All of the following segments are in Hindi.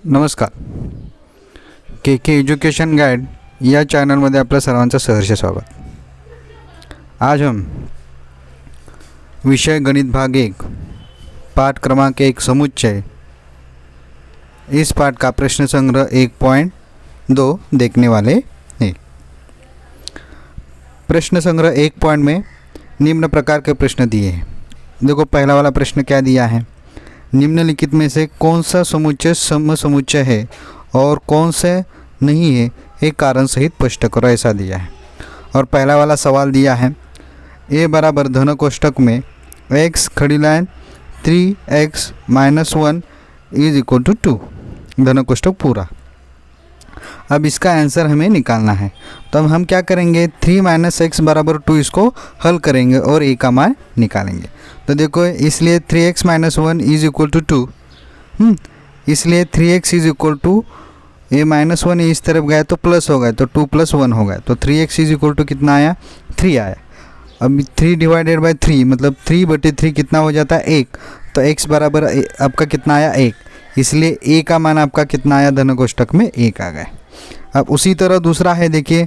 नमस्कार. के एज्युकेशन गाईड या चॅनलमध्ये आपल्या सर्वांचं सहर्ष स्वागत. आज हम विषय गणित भाग 1 पाठ क्रमांक 1 समुच्चय इस पाठ का प्रश्न संग्रह 1.2 देखने वाले हैं. प्रश्न संग्रह 1 पॉइंट में निम्न प्रकार के प्रश्न दिए हैं. देखो पहला वाला प्रश्न क्या दिया है, निम्नलिखित में से कौन सा समुच्चय समसमुच्चय है और कौन सा नहीं है, एक कारण सहित स्पष्ट करो, ऐसा दिया है. और पहला वाला सवाल दिया है a बराबर धन कोष्टक में x खड़ी line 3x - 1 is equal to 2 धन कोष्टक पूरा. अब इसका आंसर हमें निकालना है, तो अब हम क्या करेंगे 3 - x बराबर 2 इसको हल करेंगे और a का मान निकालेंगे. तो देखो इसलिए 3x - 1 इज इक्वल टू 2, इसलिए 3x is equal to a - 1 इस तरफ गया तो प्लस हो गया, तो 2 + 1 हो गया, तो 3x इज इक्वल टू कितना आया 3 आया. अब 3 डिवाइडेड बाय 3 मतलब 3/3 कितना हो जाता है 1, तो x बराबर आपका कितना आया 1, इसलिए a का मान आपका कितना आया धन कोष्टक में 1 आ गया. अब उसी तरह दूसरा है, देखिए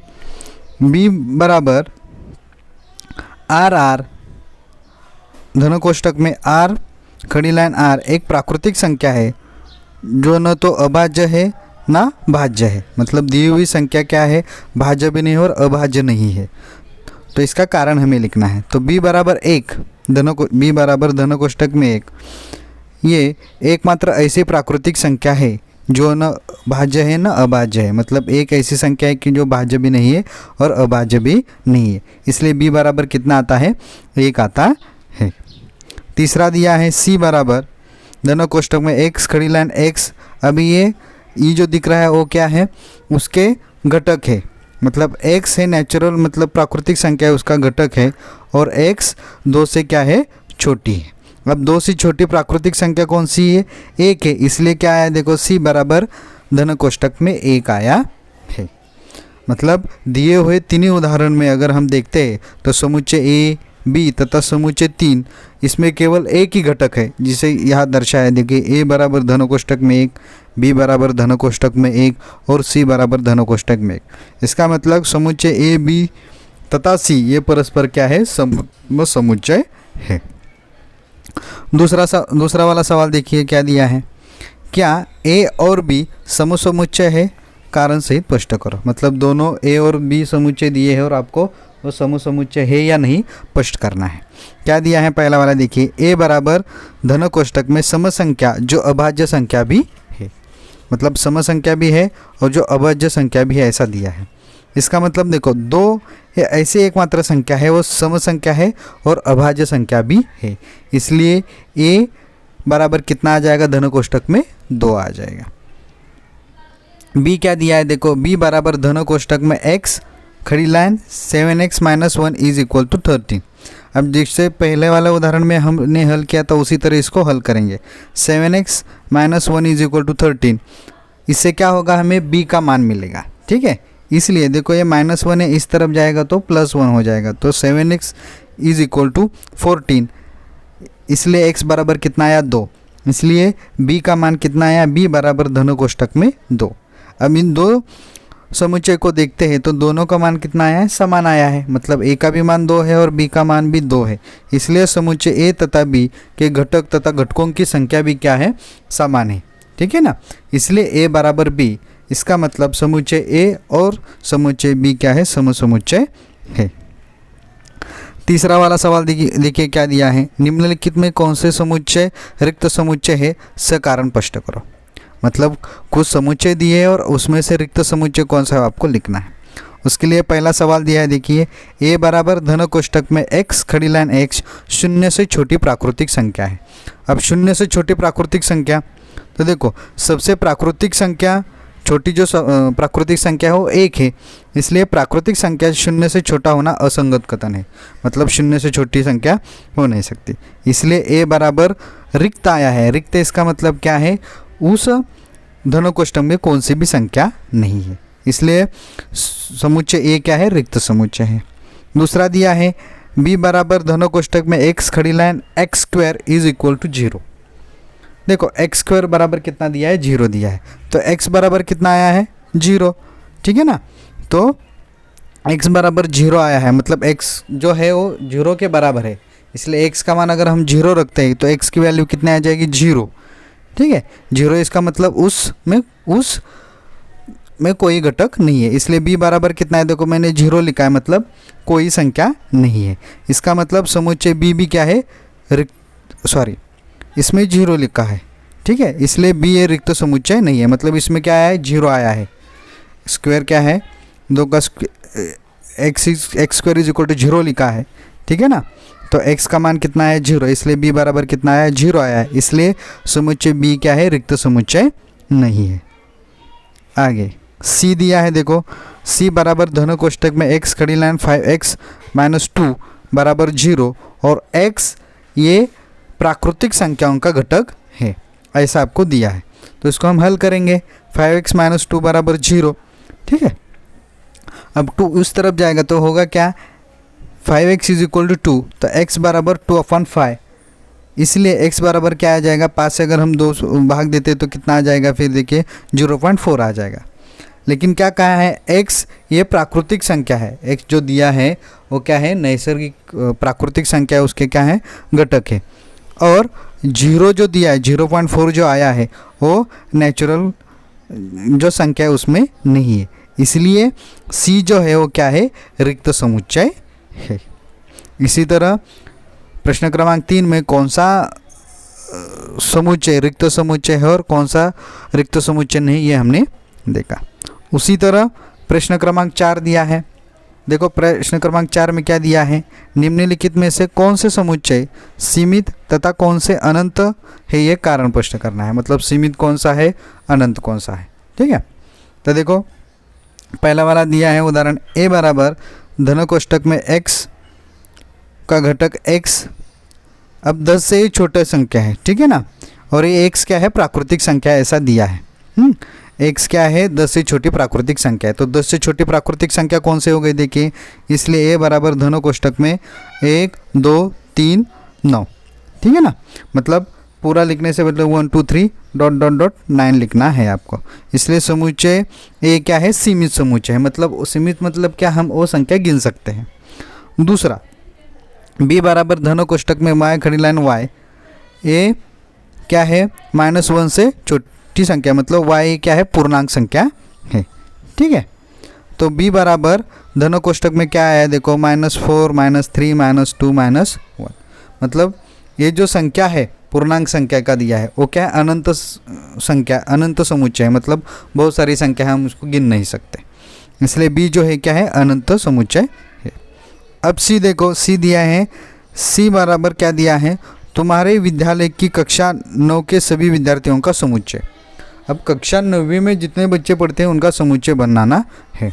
b बराबर r धन कोष्टक में r खड़ी लाइन r एक प्राकृतिक संख्या है जो न तो अभाज्य है ना भाज्य है. मतलब दी हुई संख्या क्या है, भाज्य भी नहीं और अभाज्य नहीं है, तो इसका कारण हमें लिखना है. तो b बराबर 1 b बराबर धन कोष्टक में 1, ये एकमात्र ऐसी प्राकृतिक संख्या है जो न भाज्य है न अभाज्य है. मतलब एक ऐसी संख्या है कि जो भाज्य भी नहीं है और अभाज्य भी नहीं है, इसलिए b बराबर कितना आता है 1 आता है. तीसरा दिया है c बराबर धन कोष्टक में x खड़ी लाइन x. अभी ये ई जो दिख रहा है वो क्या है, उसके घटक है. मतलब x है नेचुरल मतलब प्राकृतिक संख्या है, उसका घटक है, और x 2 से क्या है छोटी है. अब 2 से छोटी प्राकृतिक संख्या कौन सी है, 1 है, इसलिए क्या आया देखो c बराबर धन कोष्टक में 1 आया है. मतलब दिए हुए तीनों उदाहरण में अगर हम देखते हैं तो समुच्चय a b तथा समुच्चय 3 इसमें केवल एक ही घटक है, जिसे यहाँ दर्शाया. देखिए a बराबर धन कोष्टक में 1, b बराबर धन कोष्टक में 1 और c बराबर धन कोष्टक में 1. इसका मतलब समुच्चय a b तथा c ये परस्पर क्या है समुच्चय है. दूसरा वाला सवाल देखिए क्या दिया है, क्या a और b समसमुच्चय है, कारण सहित स्पष्ट करो. मतलब दोनों a और b समुच्चय दिए हैं और आपको वो समसमुच्चय है या नहीं स्पष्ट करना है. क्या दिया है पहला वाला, देखिए a बराबर धन कोष्टक में समसंख्या जो अभाज्य संख्या भी है. मतलब समसंख्या भी है और जो अभाज्य संख्या भी है, ऐसा दिया है. इसका मतलब देखो 2 ये ऐसी एकमात्र संख्या है वो समसंख्या है और अभाज्य संख्या भी है, इसलिए a बराबर कितना आ जाएगा धन कोष्टक में 2 आ जाएगा. b क्या दिया है, देखो b बराबर धन कोष्टक में x खड़ी line 7x - 1 is equal to 13. अब जिससे पहले वाले उदाहरण में हमने हल किया था उसी तरह इसको हल करेंगे. 7x - 1 इज इक्वल टू 13, इससे क्या होगा हमें b का मान मिलेगा. ठीक है, इसलिए देखो ये -1 है, इस तरफ जाएगा तो +1 हो जाएगा, तो 7x इज इक्वल टू 14, इसलिए x बराबर कितना आया 2, इसलिए b का मान कितना आया b बराबर धन कोष्टक में 2. अब इन दो समुच्चय को देखते हैं तो दोनों का मान कितना आया है, समान आया है. मतलब a का भी मान 2 है और b का मान भी 2 है, इसलिए समुच्चय a तथा b के घटक तथा घटकों की संख्या भी क्या है, समान है. ठीक है ना, इसलिए a बराबर b. इसका मतलब समुच्चय a और समुच्चय b क्या है, समसमुच्चय है. तीसरा वाला सवाल देखिए क्या दिया है, निम्नलिखित में कौन से समुच्चय रिक्त समुच्चय है, कारण स्पष्ट करो. मतलब कुछ समुच्चय दिए और उसमें से रिक्त समुच्चय कौन सा है आपको लिखना है. उसके लिए पहला सवाल दिया है, देखिए a बराबर धन कोष्टक में x खड़ी लाइन x 0 से छोटी प्राकृतिक संख्या है. अब 0 से छोटी प्राकृतिक संख्या, तो देखो सबसे प्राकृतिक संख्या छोटी जो प्राकृतिक संख्या है वो 1 है, इसलिए प्राकृतिक संख्या 0 से छोटा होना असंगत कथन है. मतलब 0 से छोटी संख्या हो नहीं सकती, इसलिए a बराबर रिक्त आया है. रिक्त इसका मतलब क्या है, उस धन कोष्टक में कौन सी भी संख्या नहीं है, इसलिए समुच्चय a क्या है, रिक्त समुच्चय है. दूसरा दिया है b बराबर धन कोष्टक में x खड़ी line x² is equal to 0. देखो एक्स स्क्वायर बराबर कितना दिया है, 0 दिया है, तो एक्स बराबर कितना आया है, 0, ठीक है ना। तो x बराबर 0 आया है, मतलब x जो है वो 0 के बराबर है, इसलिए x का मान अगर हम 0 रखते हैं तो x की वैल्यू कितने आ जाएगी, 0, ठीक है। 0 इसका मतलब उस में कोई घटक नहीं है, इसलिए b बराबर कितना है, देखो मैंने 0 लिखा है, मतलब कोई संख्या नहीं है। इसका मतलब समुच्चय b भी क्या है, इसमें 0 लिखा है, ठीक है, इसलिए b ये रिक्त समुच्चय नहीं है, मतलब इसमें क्या आया है, 0 आया है। स्क्वायर क्या है, 2 का X square is equal to 0 लिखा है, ठीक है ना। तो x का मान कितना है, 0, इसलिए b बराबर कितना आया है, 0 आया है, इसलिए समुच्चय b क्या है, रिक्त समुच्चय नहीं है। आगे c दिया है, देखो c बराबर धन कोष्टक में x खड़ी लाइन 5x - 2 बराबर 0 और x ये प्राकृतिक संख्याओं का घटक है, ऐसा आपको दिया है। तो इसको हम हल करेंगे, 5x - 2 बराबर 0, ठीक है। अब 2 उस तरफ जाएगा तो होगा क्या, 5x इज इक्वल टू 2, तो x बराबर 2/5, इसलिए x बराबर क्या आ जाएगा, 5 से अगर हम 2 भाग देते तो कितना आ जाएगा, फिर देखिए 0.4 आ जाएगा। लेकिन क्या कहा है, x ये प्राकृतिक संख्या है, x जो दिया है वो क्या है, नैसर्गिक प्राकृतिक संख्या है, उसके क्या है, घटक है। और 0 जो दिया है, 0.4 जो आया है वो नेचुरल जो संख्या है उसमें नहीं है, इसलिए c जो है वो क्या है, रिक्त समुच्चय है। इसी तरह प्रश्न क्रमांक 3 में कौन सा समुच्चय रिक्त समुच्चय है और कौन सा रिक्त समुच्चय नहीं, ये हमने देखा। उसी तरह प्रश्न क्रमांक 4 दिया है, देखो प्रश्न क्रमांक 4 में क्या दिया है, निम्नलिखित में से कौन से समुच्चय सीमित तथा कौन से अनंत है, ये कारण प्रश्न करना है, मतलब सीमित कौन सा है, अनंत कौन सा है, ठीक है। तो देखो पहला वाला दिया है उदाहरण, a बराबर धन कोष्टक में x का घटक x अब 10 से ही छोटा संख्या है, ठीक है ना, और ये x क्या है, प्राकृतिक संख्या है, ऐसा दिया है। x क्या है, 10 से छोटी प्राकृतिक संख्या है, तो 10 से छोटी प्राकृतिक संख्या कौन से हो गई, देखिए, इसलिए a बराबर धन कोष्टक में 1 2 3 9, ठीक है ना, मतलब पूरा लिखने से मतलब 1 2 3 ... 9 लिखना है आपको, इसलिए समुच्चय ए क्या है, सीमित समुच्चय है, मतलब सीमित मतलब क्या, हम वो संख्या गिन सकते हैं। दूसरा b बराबर धन कोष्टक में y खड़ी लाइन y, ए क्या है, -1 से छोटी संख्या, मतलब y क्या है, पूर्णांक संख्या है, ठीक है। तो b बराबर धन कोष्टक में क्या आया, देखो -4 -3 -2 -1, मतलब ये जो संख्या है पूर्णांक संख्या का दिया है वो क्या है, अनंत संख्या, अनंत समुच्चय है, मतलब बहुत सारी संख्या है, हम उसको गिन नहीं सकते, इसलिए b जो है क्या है, अनंत समुच्चय है। अब c देखो, c दिया है, c बराबर क्या दिया है, तुम्हारे विद्यालय की कक्षा 9 के सभी विद्यार्थियों का समुच्चय। अब कक्षा 9वीं में जितने बच्चे पढ़ते हैं उनका समुच्चय बनाना है।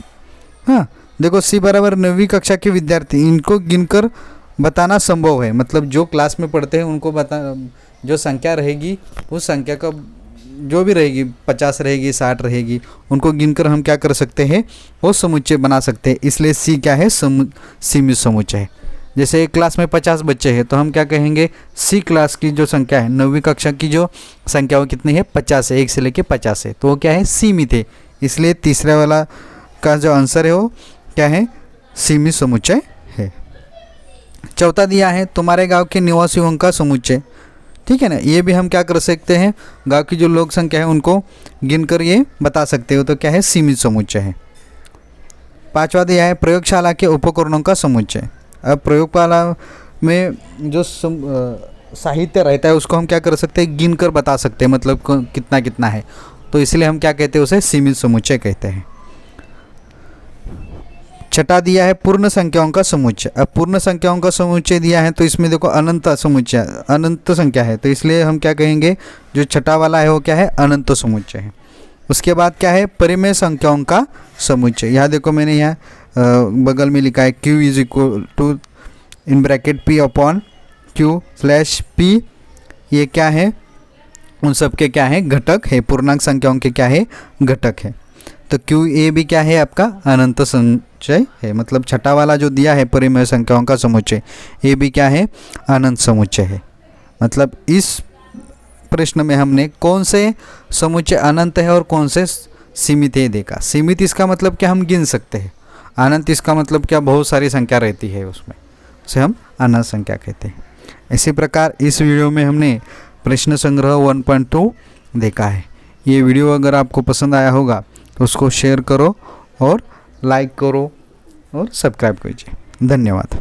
हाँ देखो c बराबर 9वीं कक्षा के विद्यार्थी, इनको गिनकर बताना संभव है, मतलब जो क्लास में पढ़ते हैं उनको जो संख्या रहेगी उस संख्या का जो भी रहेगी, 50 रहेगी 60 रहेगी, उनको गिनकर हम क्या कर सकते हैं, वो समुच्चय बना सकते हैं, इसलिए सी क्या है, सीमित समुच्चय है। जैसे एक क्लास में 50 बच्चे हैं तो हम क्या कहेंगे, सी क्लास की जो संख्या है, 9वीं कक्षा की जो संख्या वो कितनी है, 50 है, 1 से लेके 50 है, तो वो क्या है, सीमित है, इसलिए तीसरे वाला का जो आंसर है वो क्या है, सीमित समुच्चय है। चौथा दिया है, तुम्हारे गांव के निवासियों का समुच्चय, ठीक है ना, ये भी हम क्या कर सकते हैं, गांव की जो लोक संख्या है उनको गिनकर ये बता सकते हो, तो क्या है, सीमित समुच्चय है। पांचवा दिया है, प्रयोगशाला के उपकरणों का समुच्चय। अब प्रयोगशाला में जो साहित्य रहता है उसको हम क्या कर सकते हैं, गिनकर बता सकते हैं, मतलब कितना कितना है, तो इसलिए हम क्या कहते हैं, उसे सीमित समुच्चय कहते हैं। छठा दिया है, पूर्ण संख्याओं का समुच्चय। अब पूर्ण संख्याओं का समुच्चय दिया है तो इसमें देखो अनंत समुच्चय, अनंत संख्या है, तो इसलिए हम क्या कहेंगे, जो छठा वाला है वो क्या है, अनंत समुच्चय है। उसके बाद क्या है, परिमेय संख्याओं का समुच्चय। यहाँ देखो मैंने यहाँ बगल में लिखा है q is equal to in bracket p/q/p, ये क्या है, उन सब के क्या है, घटक है, पूर्णांक संख्याओं के क्या है, घटक है। तो q a भी क्या है, आपका अनंत समुच्चय है, मतलब छठा वाला जो दिया है परिमेय संख्याओं का समुच्चय, ये भी क्या है, अनंत समुच्चय है। मतलब इस प्रश्न में हमने कौन से समुच्चय अनंत है और कौन से सीमित है देखा। सीमित इसका मतलब क्या, हम गिन सकते हैं। अनंत इसका मतलब क्या, बहुत सारी संख्या रहती है उसमें, उसे हम अनंत संख्या कहते हैं। इसी प्रकार इस वीडियो में हमने प्रश्न संग्रह 1.2 देखा है। ये वीडियो अगर आपको पसंद आया होगा तो उसको शेयर करो और लाइक करो और सब्सक्राइब कीजिए। धन्यवाद।